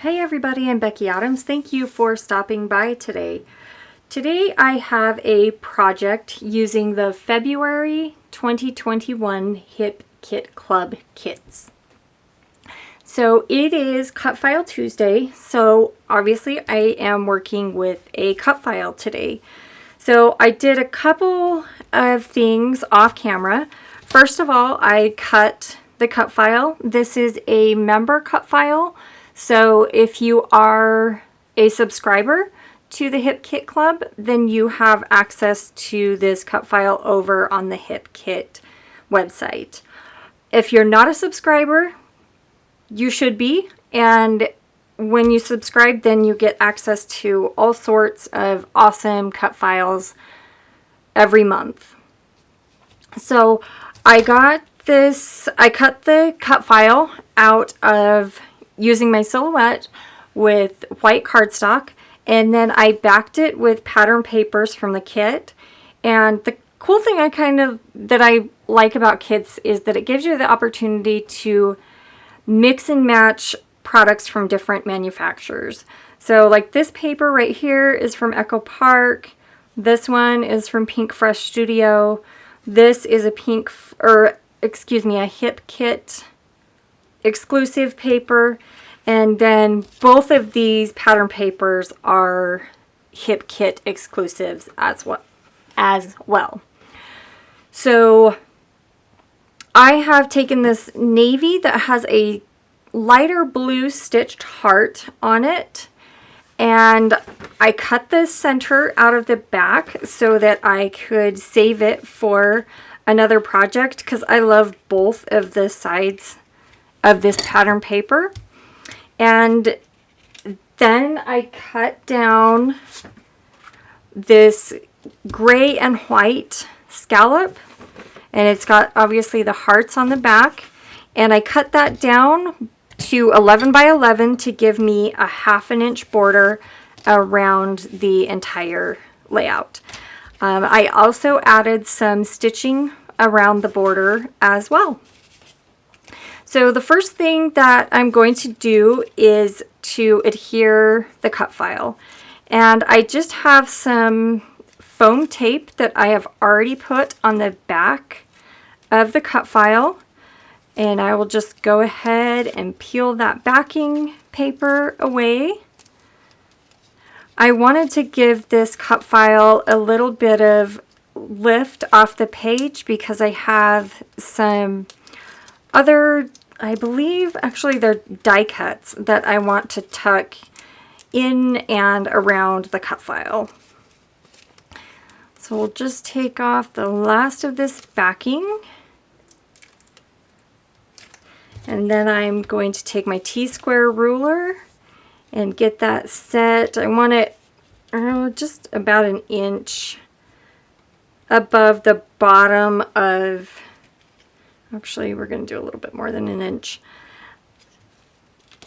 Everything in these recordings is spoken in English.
Hey everybody, I'm Becky Adams. Thank you for stopping by today. Today I have a project using the February 2021 Hip Kit Club kits. So it is Cut File Tuesday, so obviously I am working with a cut file today. So I did a couple of things off camera. First of all, I cut the cut file. This is a member cut file. So if you are a subscriber to the Hip Kit Club, then you have access to this cut file over on the Hip Kit website. If you're not a subscriber, you should be. And when you subscribe, then you get access to all sorts of awesome cut files every month. So I cut the cut file out of using my silhouette with white cardstock, and then I backed it with pattern papers from the kit. And the cool thing that I like about kits is that it gives you the opportunity to mix and match products from different manufacturers. So like this paper right here is from Echo Park. This one is from Pink Fresh Studio. This is a Hip Kit exclusive paper, and then both of these pattern papers are Hip Kit exclusives as well. So I have taken this navy that has a lighter blue stitched heart on it, and I cut the center out of the back so that I could save it for another project, because I love both of the sides of this pattern paper. And then I cut down this gray and white scallop, and it's got obviously the hearts on the back, and I cut that down to 11 by 11 to give me a 1/2 inch border around the entire layout. I also added some stitching around the border as well. So the first thing that I'm going to do is to adhere the cut file. And I just have some foam tape that I have already put on the back of the cut file. And I will just go ahead and peel that backing paper away. I wanted to give this cut file a little bit of lift off the page because I have some other, I believe actually they're die cuts that I want to tuck in and around the cut file. So we'll just take off the last of this backing. And then I'm going to take my T-square ruler and get that set. I want it just about 1 inch above the bottom of, actually we're going to do a little bit more than 1 inch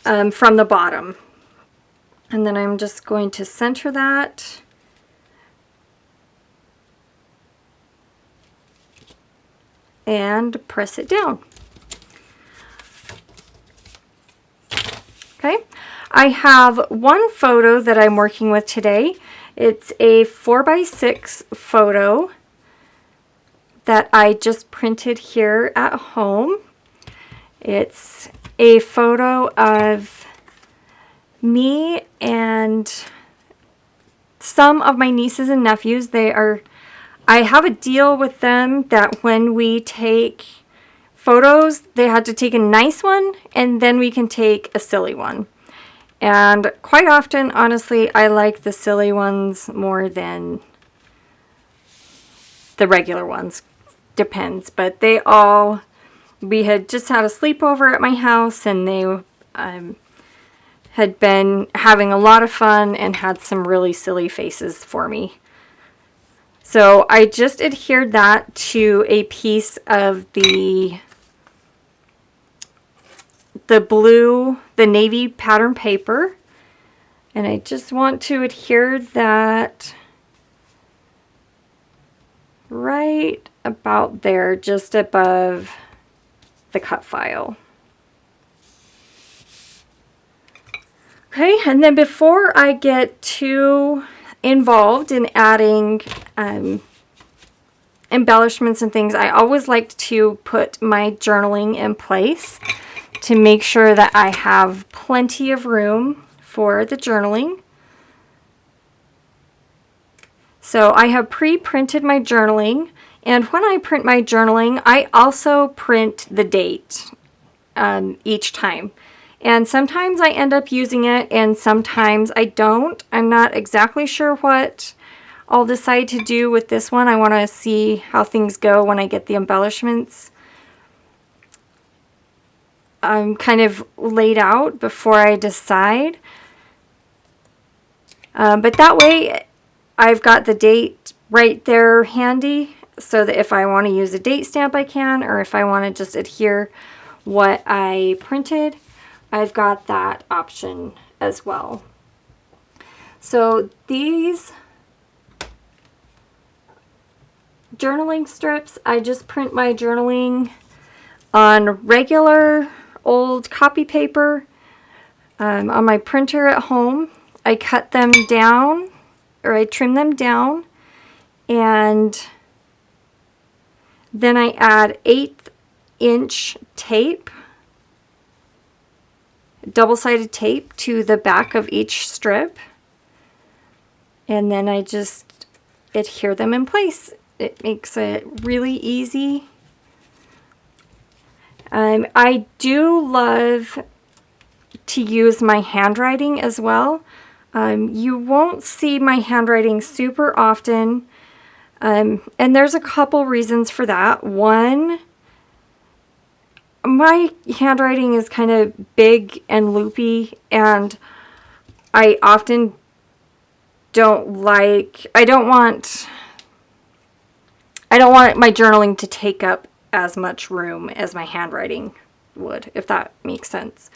from the bottom. And then I'm just going to center that. And press it down. Okay, I have one photo that I'm working with today. It's a 4x6 photo that I just printed here at home. It's a photo of me and some of my nieces and nephews. I have a deal with them that when we take photos, they had to take a nice one and then we can take a silly one. And quite often, honestly, I like the silly ones more than the regular ones. Depends, but we had just had a sleepover at my house, and they had been having a lot of fun and had some really silly faces for me. So I just adhered that to a piece of the navy pattern paper, and I just want to adhere that right about there, just above the cut file. Okay, and then before I get too involved in adding embellishments and things, I always like to put my journaling in place to make sure that I have plenty of room for the journaling. So I have pre-printed my journaling, and when I print my journaling, I also print the date each time. And sometimes I end up using it and sometimes I don't. I'm not exactly sure what I'll decide to do with this one. I want to see how things go when I get the embellishments kind of laid out before I decide. But that way I've got the date right there handy so that if I want to use a date stamp I can, or if I want to just adhere what I printed, I've got that option as well. So these journaling strips, I just print my journaling on regular old copy paper on my printer at home. I cut them down, or I trim them down, and then I add 1/8" tape, double-sided tape, to the back of each strip, and then I just adhere them in place. It makes it really easy. I do love to use my handwriting as well. You won't see my handwriting super often, and there's a couple reasons for that. One, my handwriting is kind of big and loopy, and I often don't want my journaling to take up as much room as my handwriting would, if that makes sense.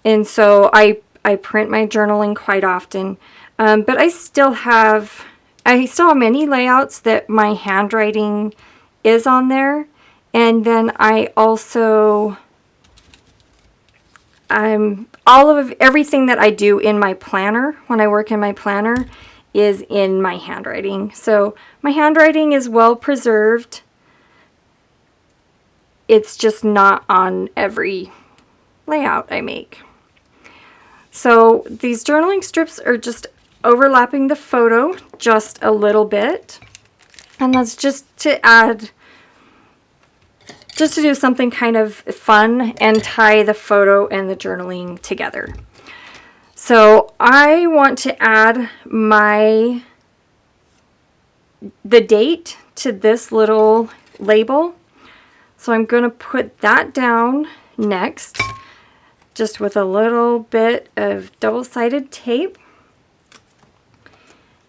And so I print my journaling quite often, but I still have many layouts that my handwriting is on there. And then I also, everything that I do in my planner, when I work in my planner, is in my handwriting. So my handwriting is well preserved. It's just not on every layout I make. So these journaling strips are just overlapping the photo just a little bit. And that's just to do something kind of fun and tie the photo and the journaling together. So I want to add the date to this little label. So I'm going to put that down next, just with a little bit of double-sided tape.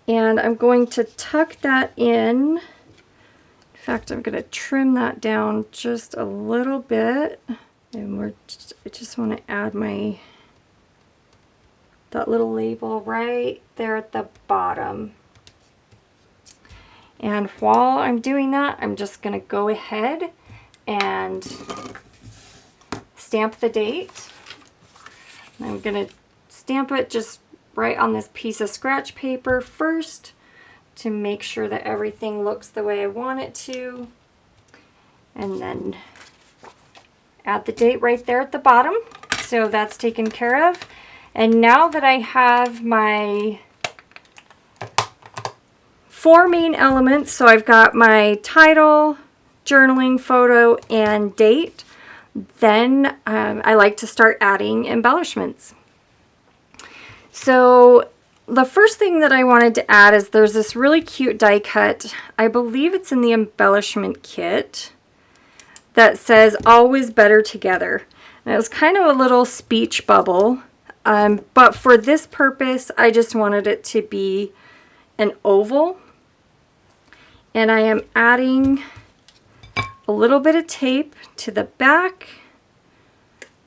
And I'm going to tuck that in. In fact, I'm going to trim that down just a little bit. And I just want to add that little label right there at the bottom. And while I'm doing that, I'm just going to go ahead and stamp the date. I'm going to stamp it just right on this piece of scratch paper first to make sure that everything looks the way I want it to. And then add the date right there at the bottom. So that's taken care of. And now that I have my 4 main elements, so I've got my title, journaling, photo, and date, then I like to start adding embellishments. So the first thing that I wanted to add is there's this really cute die cut. I believe it's in the embellishment kit that says always better together. And it was kind of a little speech bubble, but for this purpose I just wanted it to be an oval. And I am adding a little bit of tape to the back,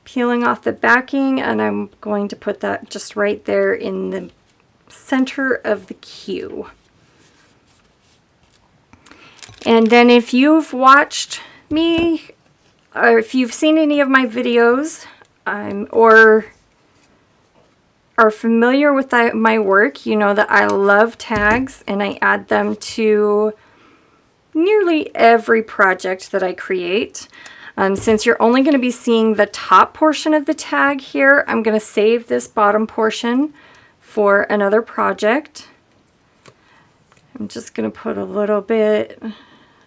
peeling off the backing, and I'm going to put that just right there in the center of the Q. And then if you've watched me, or if you've seen any of my videos, or are familiar with my work, you know that I love tags and I add them to nearly every project that I create. Since you're only going to be seeing the top portion of the tag here, I'm going to save this bottom portion for another project. I'm just going to put a little bit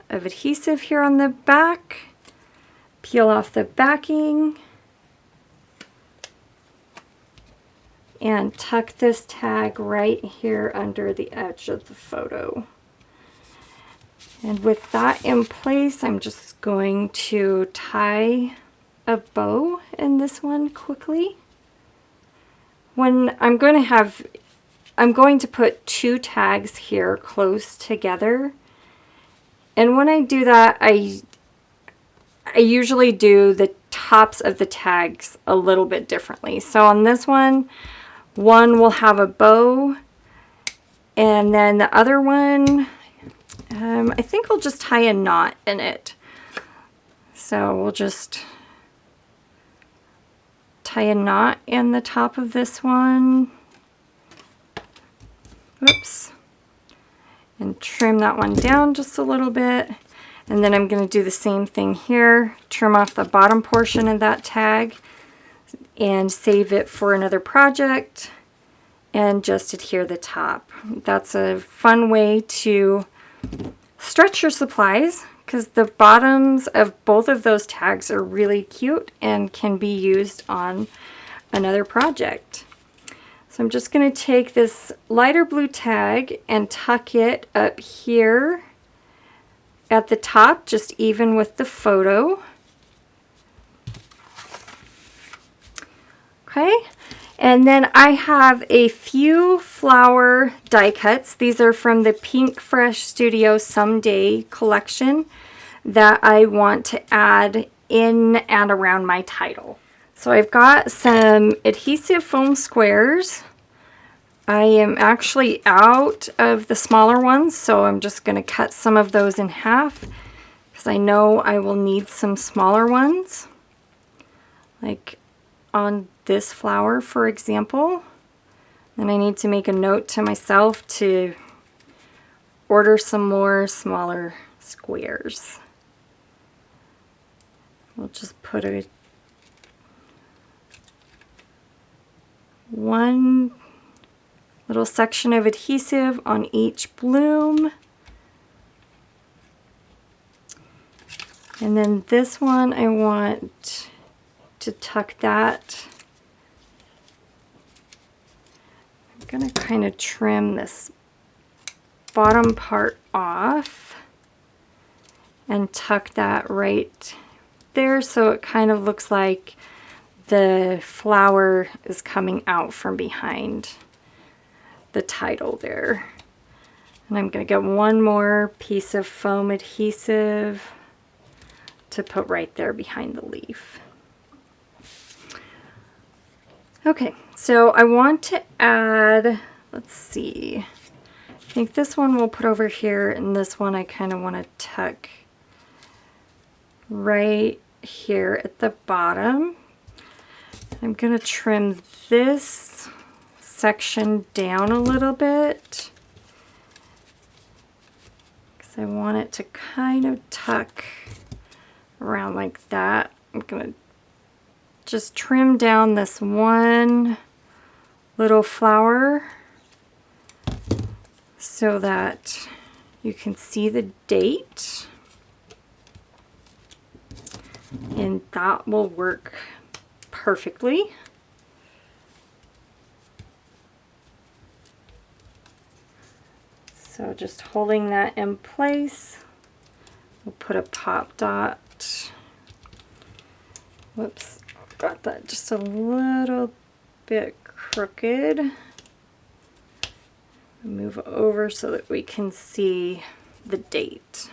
of adhesive here on the back, peel off the backing, and tuck this tag right here under the edge of the photo. And with that in place, I'm just going to tie a bow in this one quickly. I'm going to put two tags here close together. And when I do that, I usually do the tops of the tags a little bit differently. So on this one will have a bow, and then the other one, I think I'll just tie a knot in it. So we'll just tie a knot in the top of this one. Whoops. And trim that one down just a little bit. And then I'm going to do the same thing here. Trim off the bottom portion of that tag and save it for another project and just adhere the top. That's a fun way to stretch your supplies because the bottoms of both of those tags are really cute and can be used on another project. So I'm just going to take this lighter blue tag and tuck it up here at the top, just even with the photo. Okay, and then I have a few flower die cuts. These are from the Pink Fresh Studio Someday collection that I want to add in and around my title. So I've got some adhesive foam squares. I am actually out of the smaller ones, so I'm just going to cut some of those in half because I know I will need some smaller ones, like on this flower, for example. Then I need to make a note to myself to order some more smaller squares. We'll just put one little section of adhesive on each bloom. And then this one, I want to tuck that. I'm going to kind of trim this bottom part off and tuck that right there so it kind of looks like the flower is coming out from behind the title there. And I'm going to get one more piece of foam adhesive to put right there behind the leaf. Okay, so I want to add, let's see, I think this one we'll put over here, and this one I kind of want to tuck right here at the bottom. I'm going to trim this section down a little bit because I want it to kind of tuck around like that. I'm going to just trim down this one little flower so that you can see the date, and that will work perfectly. So just holding that in place, we'll put a pop dot. Whoops, got that just a little bit crooked. Move over so that we can see the date.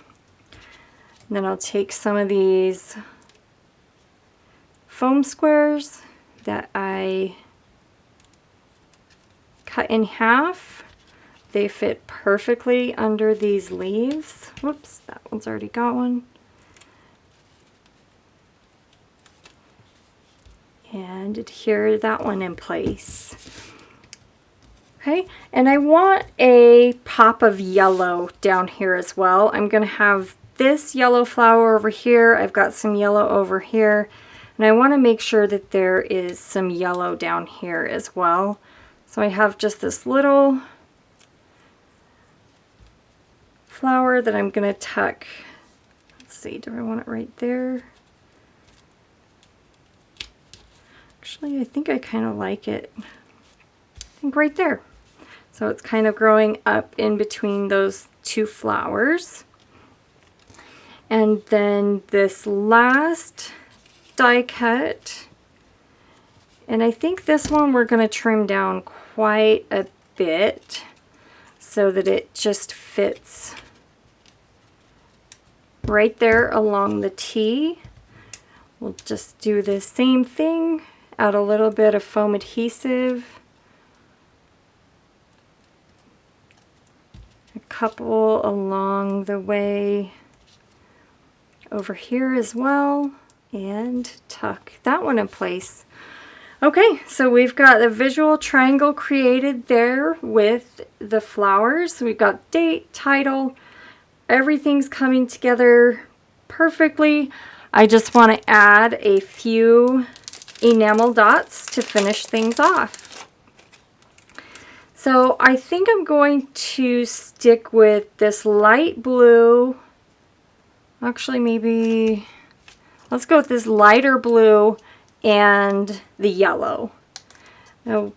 And then I'll take some of these foam squares that I cut in half. They fit perfectly under these leaves. Whoops, that one's already got one. And adhere that one in place. Okay, and I want a pop of yellow down here as well. I'm going to have this yellow flower over here. I've got some yellow over here. And I want to make sure that there is some yellow down here as well. So I have just this little flower that I'm going to tuck. Let's see, do I want it right there? Actually, I think I kind of like it. I think right there. So it's kind of growing up in between those two flowers. And then this last die cut, and I think this one we're going to trim down quite a bit so that it just fits right there along the T. We'll just do the same thing, add a little bit of foam adhesive, a couple along the way over here as well, and tuck that one in place. Okay, so we've got the visual triangle created there with the flowers. We've got date, title, everything's coming together perfectly. I just want to add a few enamel dots to finish things off. So I think I'm going to stick with this light blue. Actually, maybe let's go with this lighter blue and the yellow. Now, I'm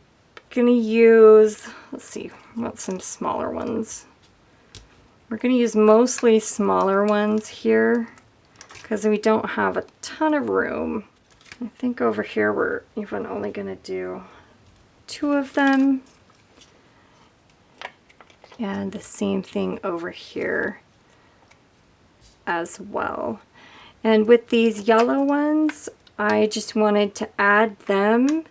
gonna use, let's see, what some smaller ones. We're gonna use mostly smaller ones here because we don't have a ton of room. I think over here we're even only gonna do 2 of them. And the same thing over here as well. And with these yellow ones, I just wanted to add them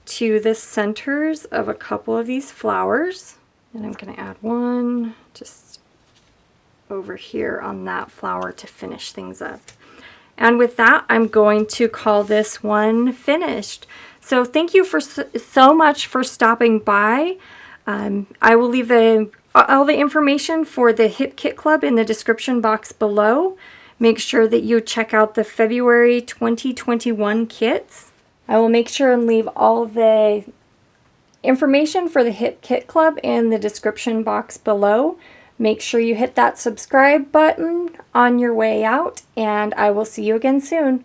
to the centers of a couple of these flowers. And I'm going to add one just over here on that flower to finish things up. And with that, I'm going to call this one finished. So thank you for so much for stopping by. I will leave all the information for the Hip Kit Club in the description box below. Make sure that you check out the February 2021 kits. I will make sure and leave all the information for the Hip Kit Club in the description box below. Make sure you hit that subscribe button on your way out, and I will see you again soon.